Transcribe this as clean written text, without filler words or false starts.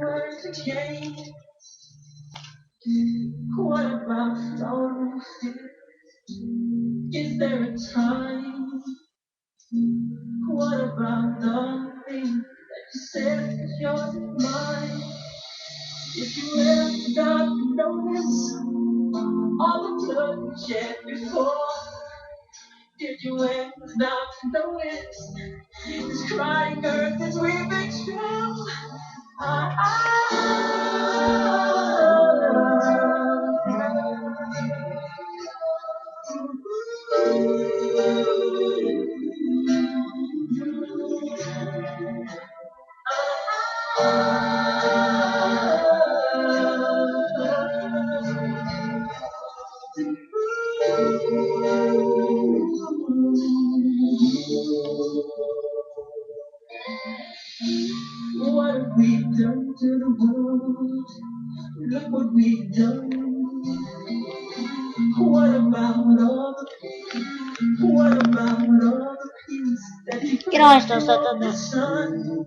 words again. What about all this? Is there a time? What about the things that you said that you're mine? If you ever stop to notice all the blood we shed before, did you ever stop to notice this crying earth as we've been strong? What have we done to the world? Look what we've done. What about all the what about all the peace that you Ginawa ito sa the todo. sun?